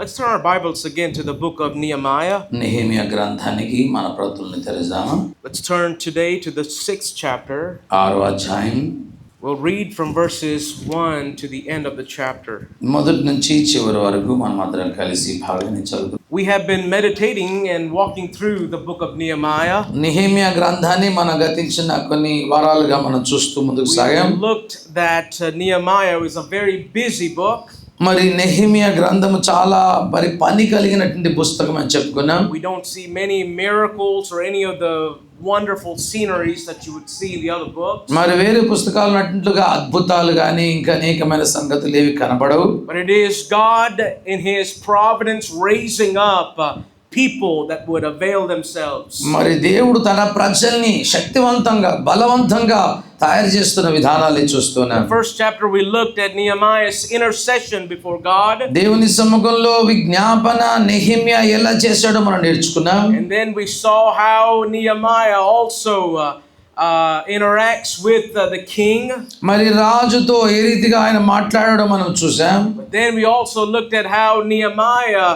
Let's turn our Bibles again to the book of Nehemiah. Nehemiah గ్రంథానికి మన ప్రతుల్ని తెరదామా. Let's turn today to the 6th chapter. 6వ అధ్యాయం. We'll read from verses 1 to the end of the chapter. మొదటి నుంచి చివరి వరకు మనం అందరం కలిసి భాగాన్ని చదువుదాం. We have been meditating and walking through the book of Nehemiah. Nehemiah గ్రంథాన్ని మనం గతించిన కొన్ని వారాలుగా మనం చూస్తూ ముందుకు సాగాం. We looked that Nehemiah is a very busy book. మరి నెహెమియా గ్రంథము చాలా పని కలిగినటువంటి పుస్తకం అని చెప్పుకున్నాం. We don't see many miracles or any of the wonderful sceneries that you would see in the other books. మరి వేరే పుస్తకాలు ఉన్నట్లుగా అద్భుతాలు గాని ఇంకా అనేకమైన సంగతులు ఏవి కనబడవు. But it is God in his providence raising up people that would avail themselves. మరి దేవుడు తన ప్రజల్ని శక్తివంతంగా బలవంతంగా తయారు చేస్తున్న విధానాలు చూస్తున్నాం. First chapter we looked at Nehemiah's intercession before God. దేవుని సముఖంలో విజ్ఞాపన నెహెమియా ఎలా చేశాడో మనం నేర్చుకున్నాం. And then we saw how Nehemiah also interacts with the king. మరి రాజుతో ఏ రీతిగా ఆయన మాట్లాడాడో మనం చూసాం. But then we also looked at how Nehemiah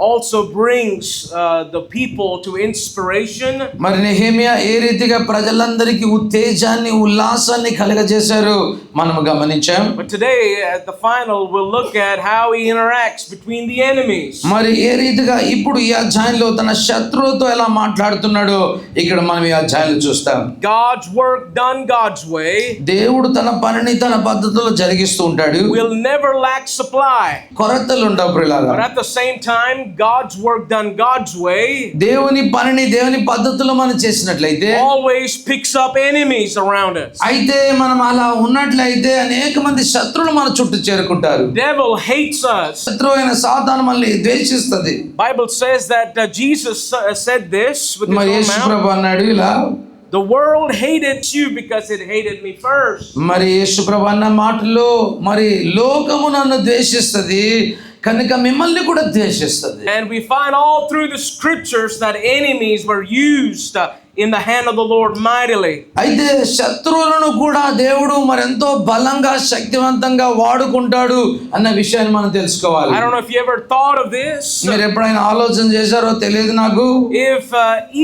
also brings the people to inspiration. మరి నెహెమియా ఏ రీతిగా ప్రజలందరికీ ఉత్తేజాన్ని ఉల్లాసాన్ని కలగజేశారో మనం గమనించాం. But today at the final we'll look at how he interacts between the enemies. మరి ఏ రీతిగా ఇప్పుడు ఈ అధ్యాయంలో తన శత్రువుతో ఎలా మాట్లాడుతున్నాడో ఇక్కడ మనం ఈ అధ్యాయంలో చూస్తాం. God's work done God's way. దేవుడు తన పనిని తన పద్ధతిలో జరిగిస్తూ ఉంటాడు. Will never lack supply. కొరతలు ఉండవు ప్రియులారా. But at the same time God's work done God's way దేవుని పనిని దేవుని పద్ధతిలో మనం చేసినట్లయితే always picks up enemies around us. అయితే మనం అలా ఉన్నట్లయితే అనేక మంది శత్రువులు మన చుట్టూ చేరుకుంటారు. Devil hates us. శత్రువు అయిన సాతాను మనల్ని ద్వేషిస్తది. Bible says that Jesus said this with his మరి own యేసు mouth. ప్రభువు అన్నాడు ఇలా, The world hated you because it hated me first. మరి యేసు ప్రభువు అన్న మాటలో మరి లోకము నన్ను ద్వేషిస్తది కనుక మిమ్మల్ని కూడా ద్వేషిస్తది. And we find all through the scriptures that enemies were used in the hand of the Lord mightily. అయితే శత్రువులను కూడా దేవుడు మరెంతో బలంగా శక్తివంతంగా వాడుకుంటాడు అన్న విషయాన్ని మనం తెలుసుకోవాలి. I don't know if you ever thought of this. మీరు ఎప్పుడైనా ఆలోచన చేశారో తెలియదు నాకు. If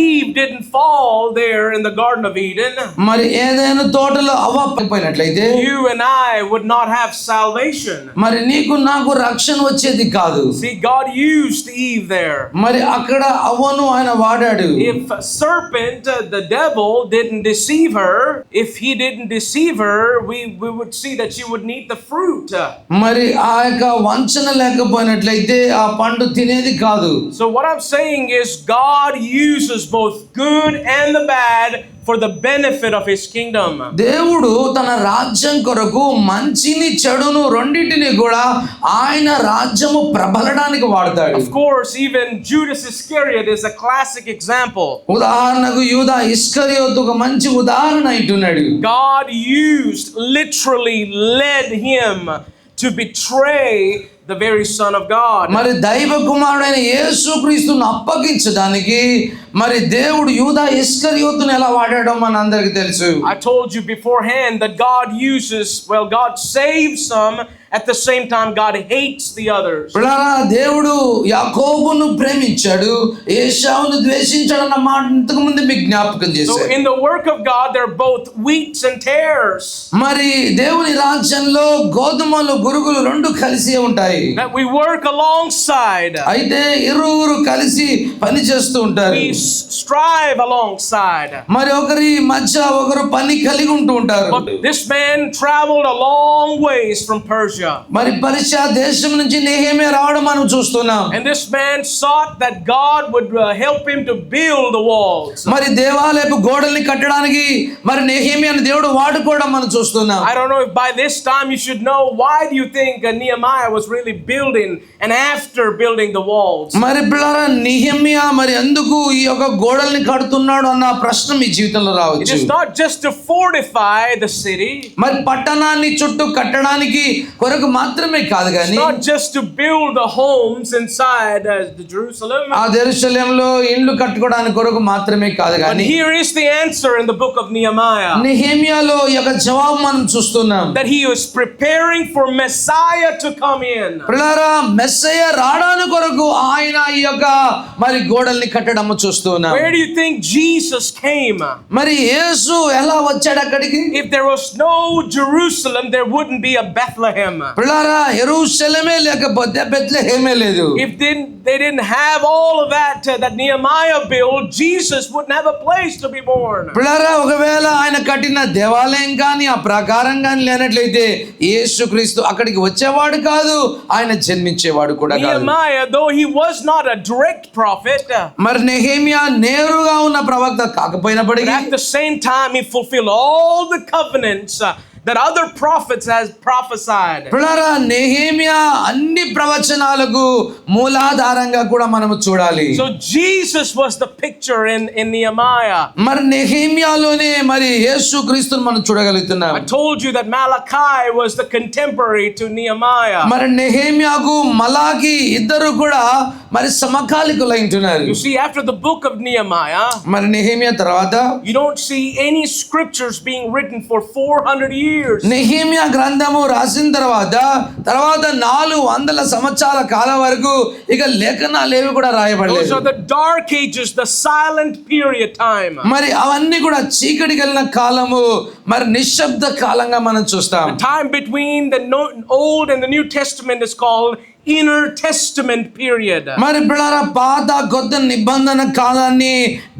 Eve didn't fall there in the Garden of Eden, మరి ఏదైనా తోటలో అవ్వ పడిపోయినట్లయితే you and I would not have salvation. మరి నీకు నాకు రక్షణ వచ్చేది కాదు. See, God used Eve there. మరి అక్కడ అవ్వను ఆయన వాడాడు. If serpent, the devil, didn't deceive her, if he didn't deceive her, we would see that she would eat the fruit. మరి ఆ యొక్క వంచన లేకపోయినట్లయితే ఆ పండు తినేది కాదు. So what I'm saying is God uses both good and the bad for the benefit of his kingdom. దేవుడు తన రాజ్యం కొరకు మంచిని చెడును రెండింటిని కూడా ఆయన రాజ్యము ప్రబలడానికి వాడతాడు. Of course, even Judas Iscariot is a classic example. ఉదాహరణకు యూదా ఇస్కరియోతు ఒక మంచి ఉదాహరణ అయితున్నాడు. God literally led him to betray the very Son of God. మరి దైవ కుమారుడైన యేసుక్రీస్తును అప్పగించడానికి మరి దేవుడు యూదా ఇస్కరియోతును ఎలా వాడాడో మనందరికీ తెలుసు. I told you beforehand that God saves some, at the same time God hates the others. దేవుడు యాకోబును ప్రేమించాడు, ఏశావును ద్వేషించాడు అన్న మాట ఇంతకు ముందు మీకు జ్ఞాపకం చేశాను. So in the work of God there are both wheats and tares. మరి దేవుని రాజ్యంలో గోధుమలు గురుగులు రెండు కలిసి ఉంటాయి. That we work alongside. అయితే ఇరువురు కలిసి పని చేస్తూ ఉంటారు. We strive alongside. మరి ఒకరి మధ్య ఒకరు పని కలిగి ఉంటూ ఉంటారు. But this man traveled a long ways from Persia. మరి పర్షియా దేశం నుంచి నెహెమియా రావడం మనం చూస్తున్నాం. And this man sought that God would help him to build the walls. మరి దేవాలయపు గోడల్ని కట్టడానికి మరి నెహెమియాను దేవుడు వాడుకోవడం మనం చూస్తున్నాం. I don't know if by this time you should know, why do you think Nehemiah was really building and after building the walls? మరి పిల్లరా Nehemiah మరి ఎందుకు ఈ యొక్క గోడల్ని కడుతున్నాడు అన్న ప్రశ్న మీ జీవితంలో It రావచ్చు. is not just to fortify the city. మరి పట్టణాన్ని చుట్టూ కట్టడానికి కొరకు మాత్రమే కాదు It's కానీ not just to build the homes inside the Jerusalem. ఆ యెరూషలేములో ఇండ్లు కట్టుకోవడానికి కొరకు మాత్రమే కాదు But కానీ here is the answer in the book of Nehemiah. నెహెమ్యాలో ఈ యొక్క జవాబు మనం చూస్తున్నాం. That he was preparing for Messiah to come in. ప్రియులారా, మెస్సయ్య రావడానికి కొరకు ఆయన ఈ యొక్క మరి గోడల్ని కట్టడము చూస్తున్నాం. Where do you think Jesus came? మరి యేసు ఎలా వచ్చాడు అక్కడికి? If there was no Jerusalem, there wouldn't be a Bethlehem. ప్రియులారా, యెరూషలేమే లేకపోతే బెత్లెహేమే లేదు. If they didn't have all of that Nehemiah built, Jesus wouldn't have a place to be born. ప్రియులారా, ఒకవేళ ఆయన కట్టిన దేవాలయం కానీ ఆ ప్రాకారం కానీ లేనట్లయితే యేసుక్రీస్తు అక్కడికి వచ్చేవాడు కాదు, ఆయన జన్మించేవాడు కూడా కాదు. Nehemiah, though he was not a direct prophet, మరి నెహెమ్యా నేరుగా ఉన్న ప్రవక్త but కాకపోయినప్పటికీ at the same time he fulfilled all the covenants that other prophets has prophesied. ప్రియులారా, నెహెమ్యా అన్ని ప్రవచనాలకు మూలాధారంగా కూడా మనము చూడాలి. So Jesus was the picture in Nehemiah. మరి నెహెమ్యాలోనే మరి యేసుక్రీస్తును మనం చూడగలుగుతున్నాం. I told you that Malachi was the contemporary to Nehemiah. మరి నెహెమ్యాకు మలాకి ఇద్దరు కూడా మరి సమకాలికులై ఉంటున్నారు. You see, after the book of Nehemiah, మరి నెహెమ్యా తర్వాత you don't see any scriptures being written for 400 years. Nehemiah గ్రంథము రాసిన తర్వాత 400 సంవత్సరాల కాలం వరకు ఇక లేఖనాలు ఏవి కూడా Those రాయబడలేదు. are the dark ages, the silent period time. మరి అవన్నీ కూడా చీకటి కలిగిన కాలము, మరి నిశ్శబ్ద కాలంగా మనం చూస్తాం. The time between the Old and the New Testament is called Inner Testament period. మరి పిల్లరా, పాత కొత్త నిబంధన కాలాన్ని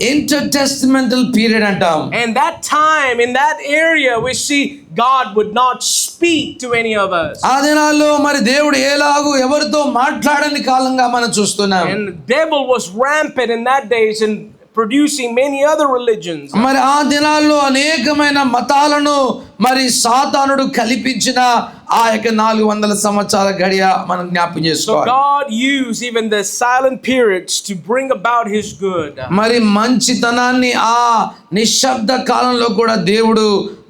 ఇంటర్ టెస్టమెంటల్ పీరియడ్ అంటాం. And that time, in that area, we see God would not speak to any of us. ఆ దినాల్లో మరి దేవుడు ఎలాగూ ఎవరితో మాట్లాడని కాలంగా మనం చూస్తున్నాం. And the devil was rampant in that days and producing many other religions. మరి ఆ దినాల్లో అనేకమైన మతాలను మరి సాతానుడు కల్పించిన ఆ యొక్క 400 సంవత్సరాల గడియ మనం జ్ఞాపకం So చేసుకోవాలి. God used even the silent periods to bring about his good. మరి మంచితనాన్ని ఆ నిశ్శబ్ద కాలంలో కూడా దేవుడు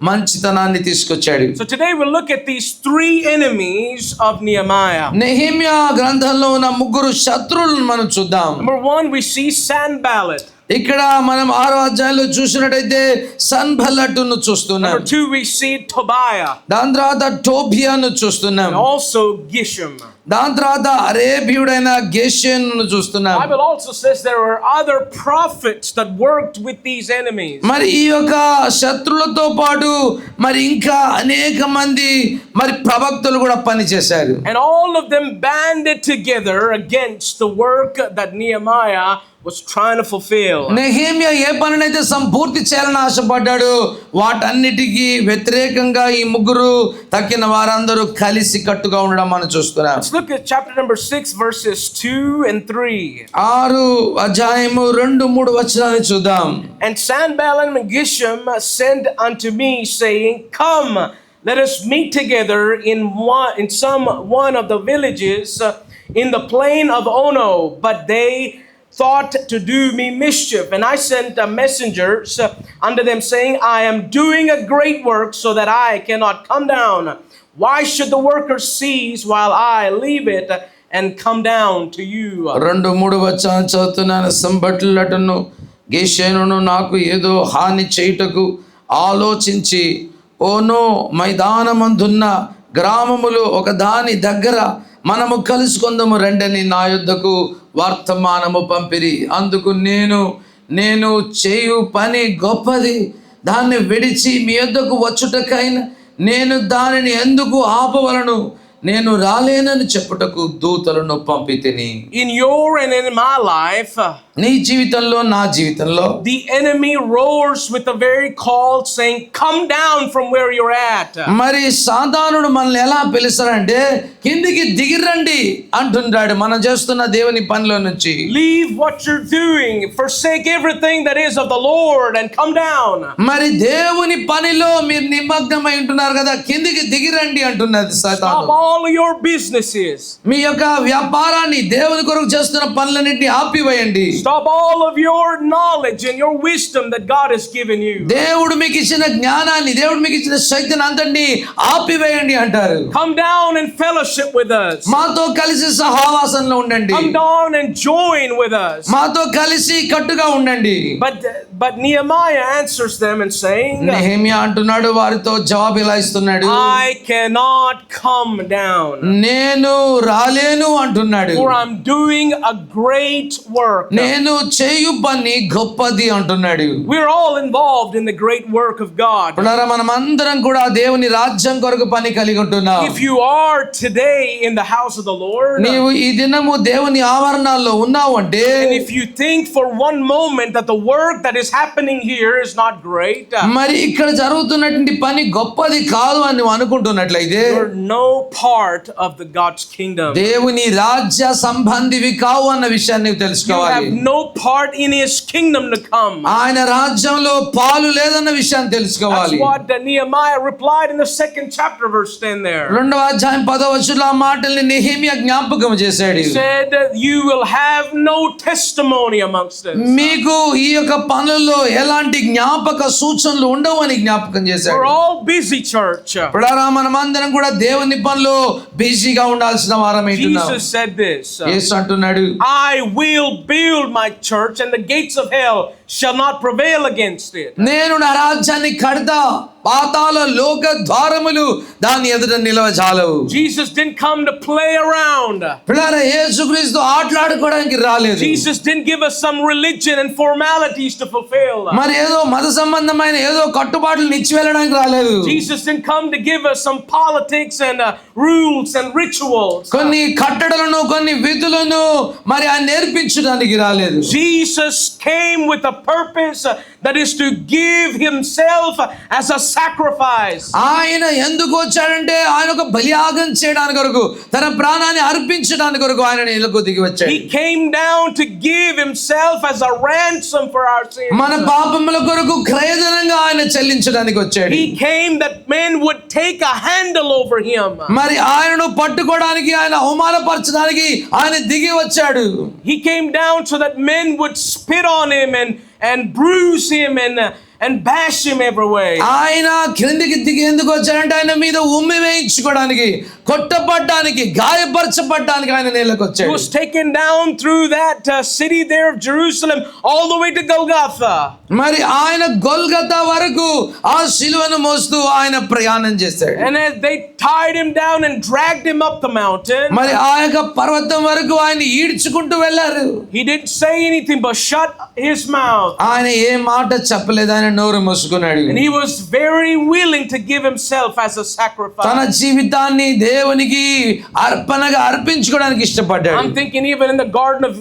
మంచితనాన్ని తీసుకొచ్చాడు. So today we'll look at these three enemies of Nehemiah. Nehemiah గ్రంథంలో ఉన్న 3 శత్రువులను మనం చూద్దాం. Number 1, we see Sanballat. ఇక్కడ మనం 6వ అధ్యాయంలో చూసినట్టయితే సన్బల్లటును చూస్తున్నాం. Number 2, we see Tobiah. దాని తర్వాత టోబియాను చూస్తున్నాం. And also Geshem. దాని తర్వాత అరేబియుడైన గేషేనును చూస్తున్నాం. The Bible also says there were other prophets that worked with these enemies. మరి ఈ యొక్క శత్రులతో పాటు మరి ఇంకా అనేక మంది మరి ప్రవక్తలు కూడా పనిచేశారు. And all of them banded together against the work that Nehemiah was trying to fulfill. Nehemiah ఏ పనినైతే సంపూర్తి చేయాలని ఆశపడ్డాడు, వాటన్నిటికీ వ్యతిరేకంగా ఈ 3 తక్కిన వారందరూ కలిసి కట్టుగా ఉండడం మనం చూస్తున్నాం. Let's look at chapter number 6 verses 2 and 3. 6 అధ్యాయము 2-3 వచనాలు చూద్దాం. And Sanballat and Geshem sent unto me, saying, Come, let us meet together in one of the villages in the plain of Ono. But they thought to do me mischief. And I sent messengers unto them, saying, I am doing a great work, so that I cannot come down. Why should the workers cease while I leave it and come down to you? 2-3 వచనాలు చదువుతున్నాను. సంబట్లటను గేషేనును నాకు ఏదో హాని చేయుటకు ఆలోచించి ఓనో మైదానమందున్న గ్రామములు ఒక దాని దగ్గర మనము కలుసుకుందాము రండని నా యొద్దకు వర్తమానము పంపిరి. అందుకు నేను చేయు పని గొప్పది, దాన్ని విడిచి మీ యొద్దకు వచ్చుటకైనా నేను దానిని ఎందుకు ఆపవలను? నేను రాలేనని చెప్పుటకు దూతలను పంపితిని. In your and in my life, నీ జీవితంలో నా జీవితంలో the enemy roars with a very call saying, come down from where you're at. మరి సాతానుడు మనల్ని ఎలా పిలుస్తాడంటే కిందికి దిగిరండి అంటుంటాడు మనం చేస్తున్న దేవుని పనిలో నుంచి. Leave what you're doing, forsake everything that is of the Lord and come down. మరి దేవుని పనిలో మీరు నిమగ్నమై ఉంటున్నారు కదా, కిందికి దిగిరండి అంటున్నది Stop సాతాను. all of your businesses. మీ యొక్క వ్యాపారాన్ని దేవుని కొరకు చేస్తున్న పనులన్నింటినీ ఆపివేయండి. Stop all of your knowledge and your wisdom that God has given you. దేవుడు మీకు ఇచ్చిన జ్ఞానాన్ని, దేవుడు మీకు ఇచ్చిన శక్తిని అంతటినీ ఆపివేయండి అంటారు. Come down and fellowship with us. మాతో కలిసి సహవాసంలో ఉండండి. Come down and join with us. మాతో కలిసి కట్టుగా ఉండండి. But Nehemiah answers them and saying, Nehemiah అంటున్నాడు, వారితో జవాబు ఇలా ఇస్తున్నాడు, I cannot come down. నేను రాలేను అంటున్నాడు. For I'm doing a great work. నేను చేయు పని గొప్పది అంటున్నాడు. We're all involved in the great work of God. మనమందరం కూడా దేవుని రాజ్యం కొరకు పని కలిగి ఉంటున్నాం. If you are today in the house of the Lord, నీవు ఈ దినము దేవుని ఆవరణాల్లో ఉన్నావు అంటే, and if you think for one moment that the work that is happening here is not great, మరి ఇక్కడ జరుగుతున్నటువంటి పని గొప్పది కాదు అని నువ్వు అనుకుంటున్నట్లయితే, you're no part of the God's kingdom. దేవుని రాజ్య సంబంధివి కావు అన్న విషయాన్ని నువ్వు You తెలుసుకోవాలి. have no part in His kingdom to come. ఆయన రాజ్యంలో పాలు లేదన్న విషయాన్ని తెలుసుకోవాలి. That's what Nehemiah replied in the 2nd chapter, verse 10 there. 2వ అధ్యాయం 10వ వచనంలో ఆ మాటల్ని నెహెమ్యా జ్ఞాపకం చేశాడు. He said, you will have no testimony amongst us. మీకు ఈ యొక్క పనుల్లో ఎలాంటి జ్ఞాపక సూచనలు ఉండవు అని జ్ఞాపకం చేశాడు. We're all busy, church. మనమందరం కూడా దేవుని పనిలో బిజీగా ఉండాల్సిన వారమే. Jesus said this. యేసు అంటున్నాడు, I will build my church and the gates of hell shall not prevail against it. నేను నా రాజ్యాన్ని కడతా, పాతాళ లోక ద్వారములు దాని ఎదుట నిలవజాలవు. Jesus didn't come to play around. పిల్లారా, యేసుక్రీస్తు ఆటలాడుకోవడానికి రాలేదు. Jesus didn't give us some religion and formalities to fulfill. మరి ఏదో మత సంబంధమైన ఏదో కట్టుబాట్లు ఇచ్చి వెళ్ళడానికి రాలేదు. Jesus didn't come to give us some politics and rules and rituals. కొన్ని కట్టడలను, కొన్ని విధులను మరి ఆయన నేర్పించడానికి రాలేదు. Jesus came with a purpose that is to give himself as a sacrifice. ఆయన ఎందుకు వచ్చాడంటే, ఆయన ఒక బలియాగం చేయడానికి కొరకు, తన ప్రాణాన్ని అర్పించడానికి కొరకు ఆయన నేలకు దిగి వచ్చాడు. He came down to give himself as a ransom for our sins. మన పాపముల కొరకు క్రయధనంగా ఆయన చెల్లించడానికి వచ్చాడు. He came that men would take a handle over him. మరి ఆయనను పట్టుకోవడానికి, ఆయన అవమానపరచడానికి ఆయన దిగి వచ్చాడు. He came down so that men would spit on him and bruise him and bash him every way. ఆయన క్రిందికి దిగి ఎందుకు వచ్చాడంటే, ఆయన మీద ఉమ్మి వేయించుకోవడానికి, కొట్టబడ్డానికి, గాయపరచబడ్డానికి ఆయన నేలకు He వచ్చాడు. was taken down through that city there of Jerusalem all the way to Golgotha. మరి ఆయన గొల్గతా వరకు ఆ శిలువను మోస్తూ ఆయన ప్రయాణం చేశాడు. And as they tied him down and dragged him up the mountain, మరి ఆ యొక్క పర్వతం వరకు ఆయన ఈడ్చుకుంటూ వెళ్ళారు. he didn't say anything but shut his mouth. ఆయన ఏ మాట చెప్పలేదు, ఆయన నోరు మూసుకున్నాడు. And he was very willing to give himself as a sacrifice. తన జీవితాన్ని దేవునికి అర్పణగా అర్పించుకోవడానికి ఇష్టపడ్డాడు. I'm thinking even in the garden of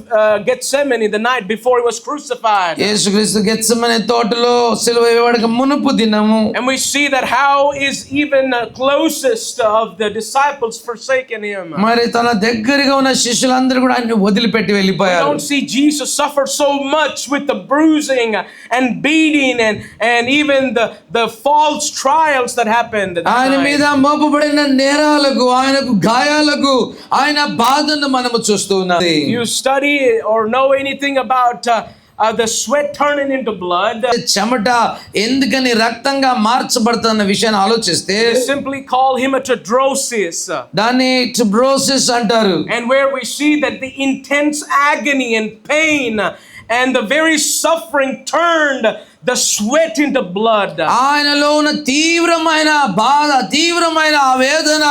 Gethsemane the night before he was crucified. యేసుక్రీస్తు గెత్సెమనే తోటలో సిలువ వేయబడక మునుపు దినము, And we see that how is even closest of the disciples forsaken him. మరి తన దగ్గరగా ఉన్న శిష్యులందరూ కూడా ఆయన వదిలిపెట్టి We వెళ్ళిపోయారు. don't see Jesus suffer so much with the bruising and beating and even the false trials that happened. ఆయన మీద మోపబడిన నేరాలకు, ఆయనకు గాయాలకు, ఆయన బాధను మనము చూస్తూ ఉన్నాం. You study or know anything about the sweat turning into blood, చెమట ఎందుకని రక్తంగా మార్చబడుతున్న విషయాన్ని ఆలోచిస్తే, they simply call hematidrosis. దాన్ని ట్యూబ్రోసిస్ అంటారు. And where we see that the intense agony and pain and the very suffering turned the sweat into blood. ఆయనలో ఉన్న తీవ్రమైన బాధ, తీవ్రమైన ఆవేదన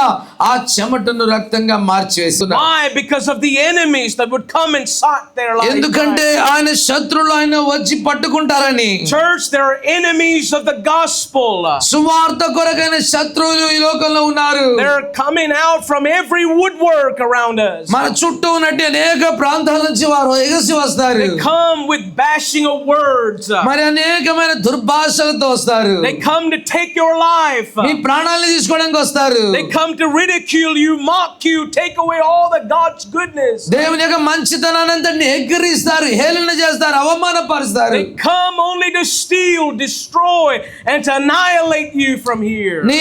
ఆ చెమటను రక్తంగా మార్చివేస్తున్నారు. Why? Because of the enemies that would come and sought their life. ఎందుకంటే ఆయన శత్రువులు ఆయన వచ్చి పట్టుకుంటారని. Church, there are enemies of the gospel. సువార్త కొరకైన శత్రువులు ఈ లోకంలో ఉన్నారు. They're coming out from every woodwork around us. మన చుట్టూ ఉన్నట్టు అనేక ప్రాంతాల నుంచి వారు ఎగసి వస్తారు. They come with bashing of words. మరి అనేక అనేకమైన దుర్భాషలతో వస్తారు. They come to take your life. మీ ప్రాణాలను తీసుకోవడానికి వస్తారు. They come to ridicule you, mock you, take away all the God's goodness. దేవుని యొక్క మంచితనాన్ని అంతటిని ఎక్కిరిస్తారు, హేళన చేస్తారు, అవమానపరుస్తారు. They come only to steal, destroy, and to annihilate you from here. నీ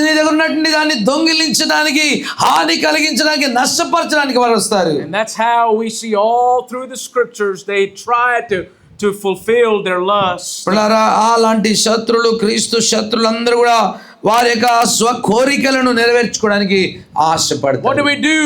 దగ్గర ఉన్నటువంటి దాన్ని దొంగిలించడానికి, హాని కలిగించడానికి, నష్టపరచడానికి వారు వస్తారు. And that's how we see all through the scriptures they try to fulfill their lust. పిల్లరా, అలాంటి శత్రులు, క్రీస్తు శత్రులందరూ కూడా వారి యొక్క స్వ కోరికలను నెరవేర్చుకోవడానికి What ఆశపడతారు. do we do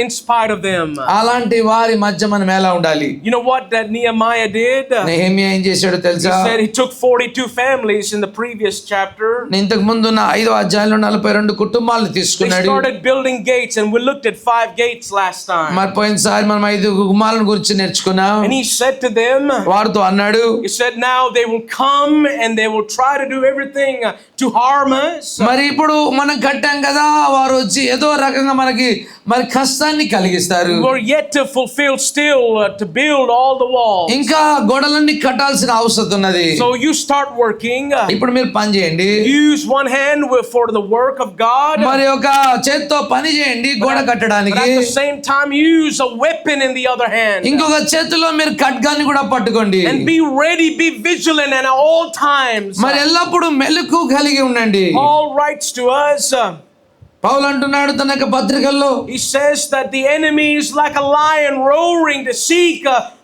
in spite of them? అలాంటి వారి మధ్య మనం ఎలా ఉండాలి? You know what that Nehemiah did? Nehemiah ఏం చేశాడో He తెలుసా? said he took 42 families in the previous chapter. ఇంతకు ముందు ఉన్న 5వ అధ్యాయంలో 42 కుటుంబాలను They తీసుకున్నాడు. started building gates, and we looked at 5 gates last time. మరి పోయినసారి మనం 5 గుమ్మాలను గురించి నేర్చుకున్నాం. And he said to them, వారితో అన్నాడు, he said, now they will come and they will try to do everything to harm us. మరి ఇప్పుడు మనం కట్టాం కదా, వారు వచ్చి ఏదో రకంగా మనకి మరి కష్టాన్ని కలిగిస్తారు. We're yet to fulfill still to build all the walls. ఇంకా గోడలన్నీ కట్టాల్సిన అవసరం ఉన్నది. So you start working. ఇప్పుడు మీరు పని చేయండి. Use one hand for the work of God. మరి ఒక చేత్తో పని చేయండి గోడ But కట్టడానికి. at the same time, use a weapon in the other hand. ఇంకొక చేతిలో మీరు ఖడ్గాన్ని కూడా పట్టుకోండి. And be ready, be vigilant at all times. మరి ఎల్లప్పుడూ మెలకువ కలిగి ఉండండి. Paul writes to us. పౌలు అంటున్నాడు తన యొక్క పత్రికల్లో, He says that the enemy is like a lion roaring to seek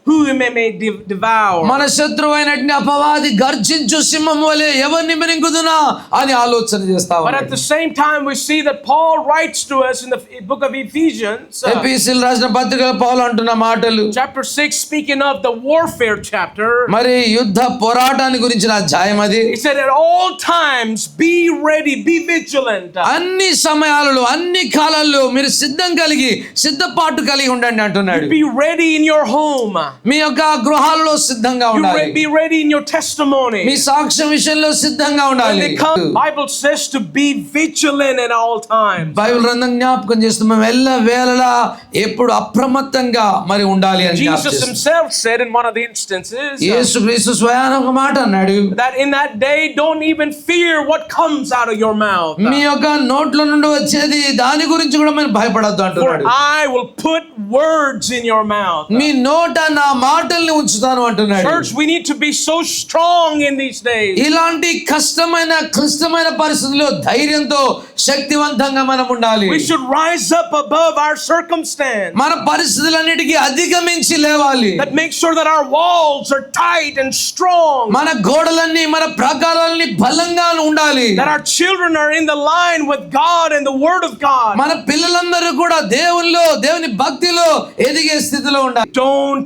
who he may devour. మన శత్రువు అయినటువంటి అపవాది గర్జించు సింహం వలె ఎవరిని మింగుదునా అని ఆలోచన చేస్తా But at the same time, we see that Paul writes to us in the book of Ephesians. ఎఫెసీయులకు రాసిన పత్రికలో పౌలు అంటున్న మాటలు, Chapter 6, speaking of the warfare chapter. మరి యుద్ధ పోరాటాన్ని గురించిన అధ్యాయం అది. He said at all times, be ready, be vigilant. అన్ని సమయాలలో, అన్ని కాలాల్లో మీరు సిద్ధం కలిగి, సిద్ధపాటు కలిగి ఉండండి అంటున్నాడు. Be ready in your home. మీ యొక్క గృహాలలో సిద్ధంగా ఉండాలి. Be ready in your testimony. మీ సాక్ష్యం విషయంలో సిద్ధంగా When ఉండాలి. they come, Bible says to be vigilant at all times. Bible గ్రంథం జ్ఞాపకం చేస్తుంది, మేము ఎల్ల వేళలా ఎప్పుడు అప్రమత్తంగా మరి ఉండాలి అని జ్ఞాపకం Jesus చేస్తుంది. himself said in one of the instances యేసుక్రీస్తు స్వయాన ఒక మాట అన్నాడు, that in that day don't even fear what comes out of your mouth. మీ యొక్క నోట్లో నుండి వచ్చేది దాని గురించి కూడా మీరు భయపడద్దు For అంటున్నాడు. I will put words in your mouth. మీ నోట నా మాటల్ని ఉంచుతాను అంటున్నాడు. Church, we need to be so strong in these days. ఇలాంటి కష్టమైన క్లిష్టమైన పరిస్థితుల్లో ధైర్యంతో శక్తివంతంగా మనం ఉండాలి. We should rise up above our circumstance. మన పరిస్థితులన్నిటికీ అధిగమించి లేవాలి. That makes sure that our walls are tight and strong. మన గోడలన్నీ, మన ప్రాకారాలన్నీ బలంగా ఉండాలి. That our children are in the line with God and the Word of God. మన పిల్లలందరూ కూడా దేవునిలో, దేవుని భక్తిలో ఎదిగే స్థితిలో ఉండాలి. Don't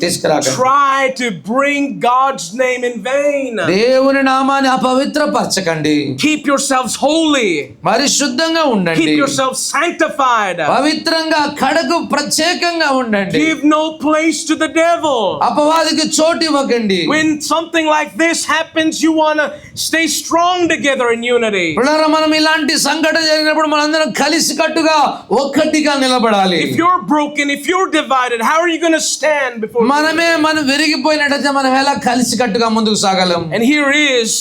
try to bring God's name in vain. దేవుని నామాన్ని అపవిత్రపరచకండి. Keep yourselves holy. పరిశుద్ధంగా ఉండండి. Keep yourselves sanctified. పవిత్రంగా, కడకు ప్రత్యేకంగా ఉండండి. Give no place to the devil. అపవాదికి చోటు ఇవ్వకండి. When something like this happens, you want to stay strong together in unity. పిల్లరా, మనం ఇలాంటి సంఘటన జరిగినప్పుడు మనందరం కలిసి కట్టుగా ఒక్కటిగా నిలబడాలి. If you're broken, if you're divided, how are you going to stand before మనం విరిగిపోయినట్టయితే మనం ఎలా కలిసి కట్టుగా ముందుకు సాగలం? And here is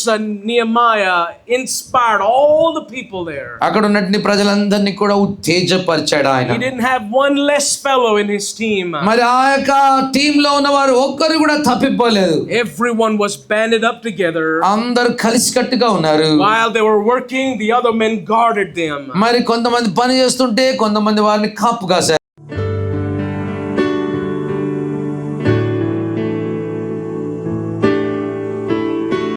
Nehemiah inspired all the people there. అక్కడ ఉన్నటువంటి ప్రజలందరినీ కూడా ఉత్తేజపరిచాడు ఆయన. He didn't have one less fellow in his team. మరి ఆ యొక్క టీమ్ లో ఉన్న వారు ఒక్కరు కూడా తప్పిపోలేదు. Everyone was banded up together. అందరూ కలిసి కట్టుగా ఉన్నారు. While they were working, the other men guarded them. మరి కొంతమంది పని చేస్తుంటే కొంతమంది వారిని కాపు కాశారు.